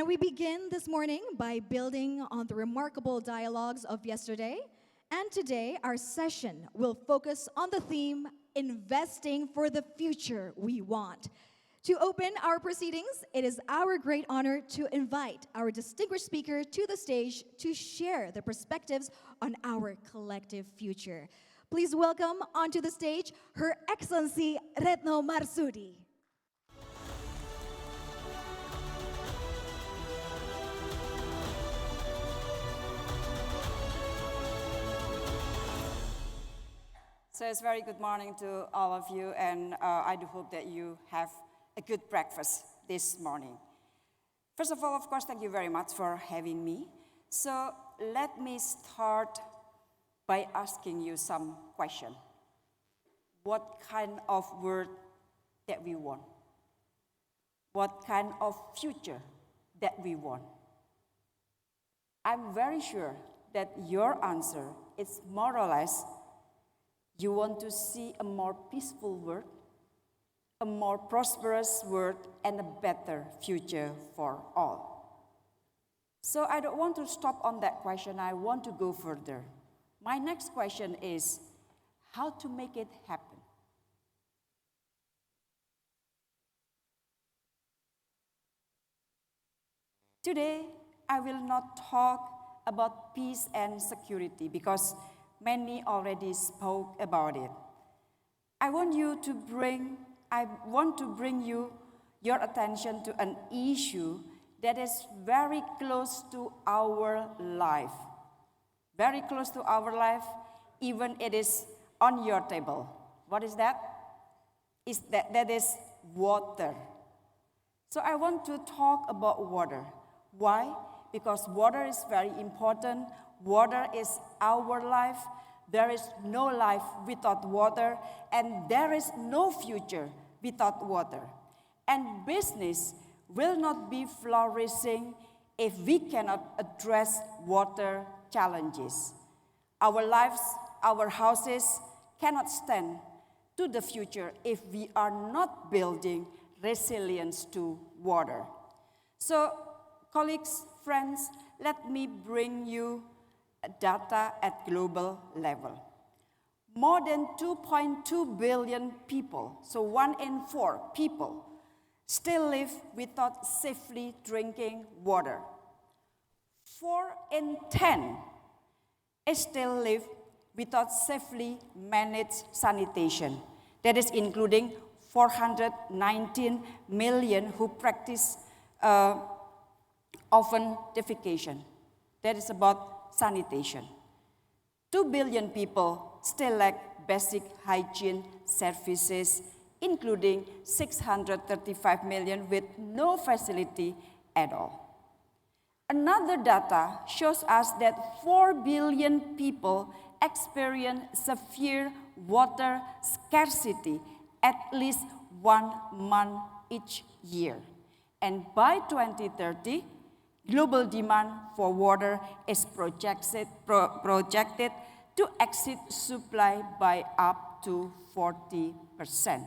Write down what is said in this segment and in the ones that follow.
we begin this morning by building on the remarkable dialogues of yesterday. And today, our session will focus on the theme, Investing for the Future We Want. To open our proceedings, it is our great honor to invite our distinguished speaker to the stage to share the perspectives on our collective future. Please welcome onto the stage Her Excellency Retno Marsudi. So it's very good morning to all of you, and I do hope that you have a good breakfast this morning. First of all, of course, thank you very much for having me. So let me start by asking you some question. What kind of world that we want? What kind of future that we want? I'm very sure that your answer is more or less you want to see a more peaceful world, a more prosperous world, and a better future for all. So I don't want to stop on that question. I want to go further. My next question is, how to make it happen? Today, I will not talk about peace and security because many already spoke about it. I want to bring you your attention to an issue that is very close to our life. Very close to our life, even it is on your table. What is that? That is water. So I want to talk about water. Why? Because water is very important. Water is our life. There is no life without water, and there is no future without water. And business will not be flourishing if we cannot address water challenges. Our lives, our houses cannot stand to the future if we are not building resilience to water. So, colleagues, friends, let me bring you data at global level. More than 2.2 billion people, so 1 in 4 people, still live without safely drinking water. 4 in 10 still live without safely managed sanitation. That is including 419 million who practice open defecation. That is about sanitation. 2 billion people still lack basic hygiene services, including 635 million with no facility at all. Another data shows us that 4 billion people experience severe water scarcity at least 1 month each year. And by 2030, global demand for water is projected to exceed supply by up to 40%.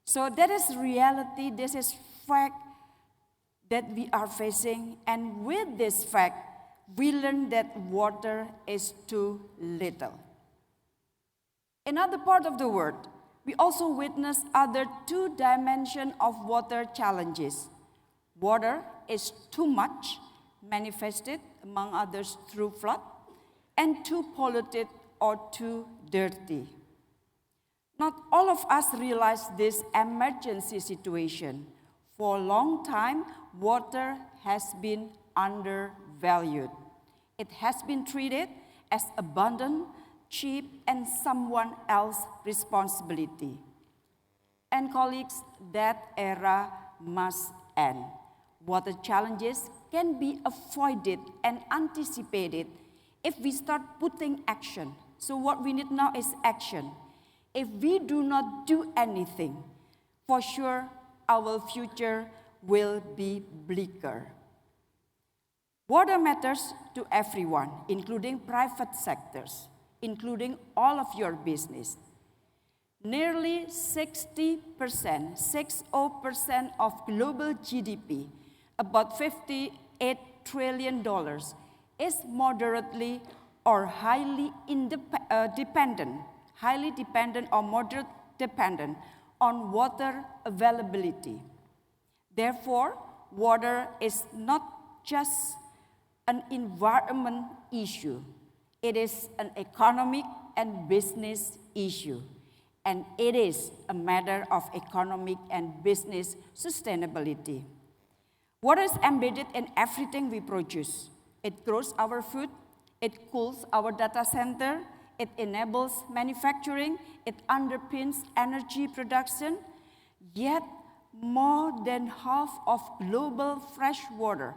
So that is reality, this is fact that we are facing, and with this fact, we learn that water is too little. In other part of the world, we also witness other 2 dimensions of water challenges. Water is too much, manifested among others through flood, and too polluted or too dirty. Not all of us realize this emergency situation. For a long time, water has been undervalued. It has been treated as abundant, cheap, and someone else's responsibility. And colleagues, that era must end. Water challenges can be avoided and anticipated if we start putting action. So what we need now is action. If we do not do anything, for sure our future will be bleaker. Water matters to everyone, including private sectors, including all of your business. Nearly 60% of global GDP about $58 trillion, is moderately or highly dependent or moderate dependent on water availability. Therefore, water is not just an environment issue. It is an economic and business issue. And it is a matter of economic and business sustainability. Water is embedded in everything we produce. It grows our food, it cools our data center, it enables manufacturing, it underpins energy production. Yet, more than half of global freshwater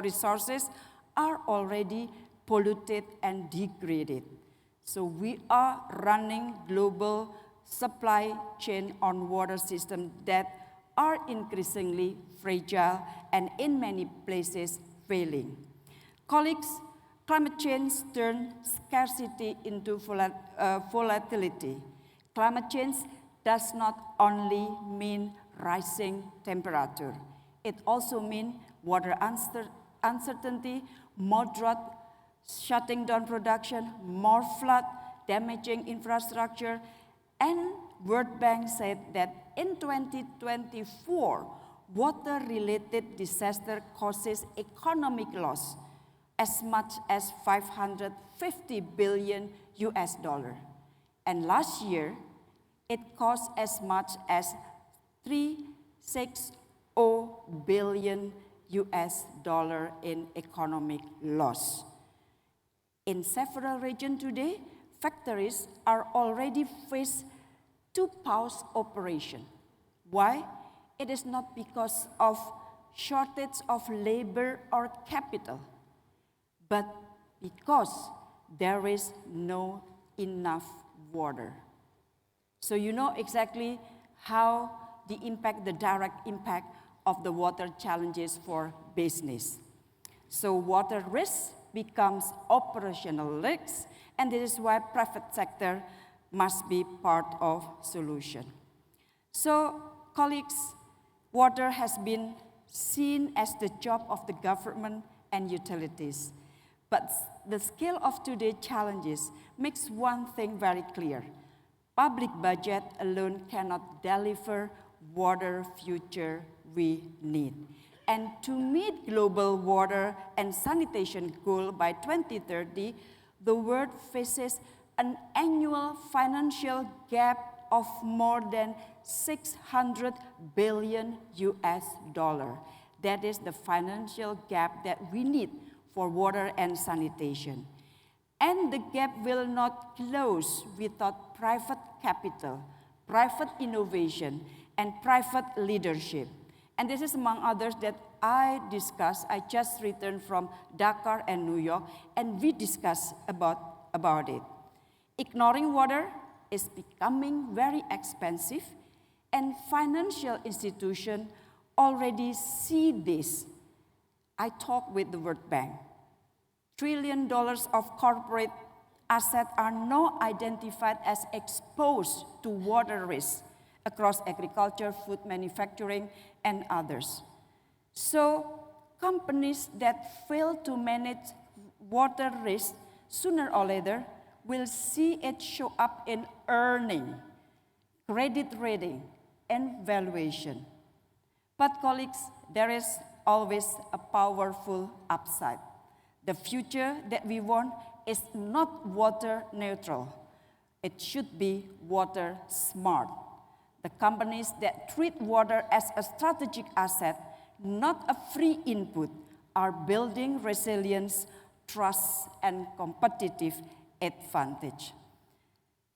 resources are already polluted and degraded. So we are running global supply chain on water systems that are increasingly fragile and in many places failing. Colleagues, climate change turns scarcity into volatility. Climate change does not only mean rising temperature. It also means water uncertainty, more drought, shutting down production, more flood, damaging infrastructure, and World Bank said that in 2024, water-related disaster causes economic loss as much as $550 billion. And last year, it cost as much as $360 billion in economic loss. In several regions today, factories are already faced to pause operation. Why? It is not because of shortage of labor or capital, but because there is no enough water. So you know exactly how the direct impact of the water challenges for business. So water risk becomes operational risks, and this is why private sector must be part of solution. So, colleagues, water has been seen as the job of the government and utilities. But the scale of today's challenges makes one thing very clear. Public budget alone cannot deliver water future we need. And to meet global water and sanitation goal by 2030, the world faces an annual financial gap of more than $600 billion. That is the financial gap that we need for water and sanitation. And the gap will not close without private capital, private innovation, and private leadership. And this is among others that I discussed. I just returned from Dakar and New York, and we discussed about it. Ignoring water is becoming very expensive, and financial institutions already see this. I talked with the World Bank. $1 trillion of corporate assets are now identified as exposed to water risk across agriculture, food manufacturing, and others. So companies that fail to manage water risk sooner or later will see it show up in earning, credit rating, and valuation. But colleagues, there is always a powerful upside. The future that we want is not water neutral. It should be water smart. The companies that treat water as a strategic asset, not a free input, are building resilience, trust, and competitive advantage.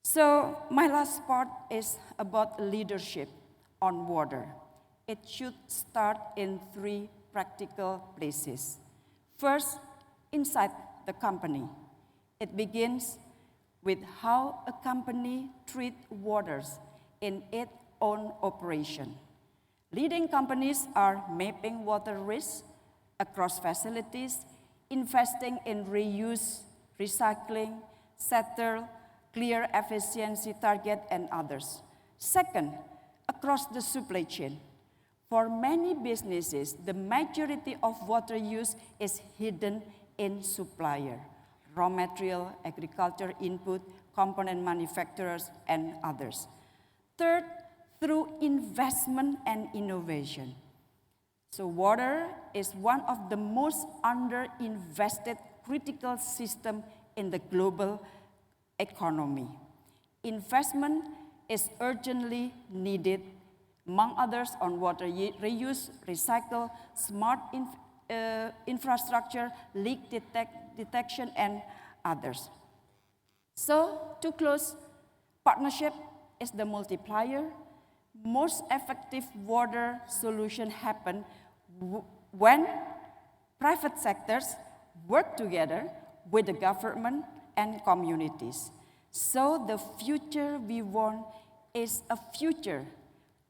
So my last part is about leadership on water. It should start in 3 practical places. First, inside the company. It begins with how a company treats waters in its own operation. Leading companies are mapping water risks across facilities, investing in reuse, recycling, settle, clear efficiency target, and others. Second, across the supply chain, For many businesses, the majority of water use is hidden in supplier, raw material, agriculture input, component manufacturers, and others. Third, through investment and innovation. So water is one of the most underinvested critical systems in the global economy. Investment is urgently needed, among others, on water reuse, recycle, smart infrastructure, leak detection, and others. So, to close, partnership is the multiplier. Most effective water solutions happen when private sectors work together with the government and communities. So the future we want is a future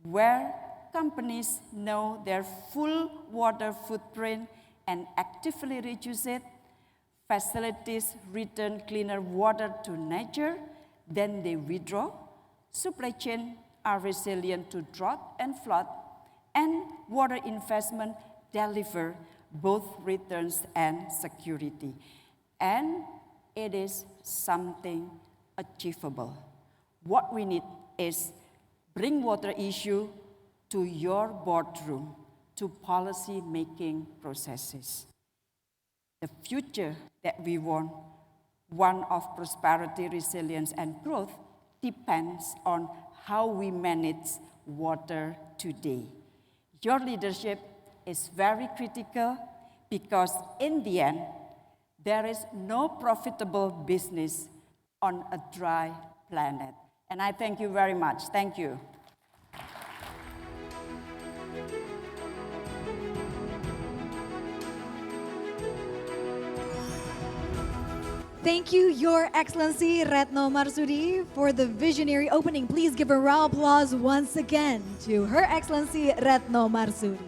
where companies know their full water footprint and actively reduce it, facilities return cleaner water to nature, then they withdraw, supply chains are resilient to drought and flood, and water investment deliver both returns and security. And it is something achievable. What we need is bring water issue to your boardroom, to policy making processes. The future that we want, one of prosperity, resilience, and growth, depends on how we manage water today. Your leadership is very critical because in the end, there is no profitable business on a dry planet. And I thank you very much. Thank you. Thank you, Your Excellency Retno Marsudi, for the visionary opening. Please give a round of applause once again to Her Excellency Retno Marsudi.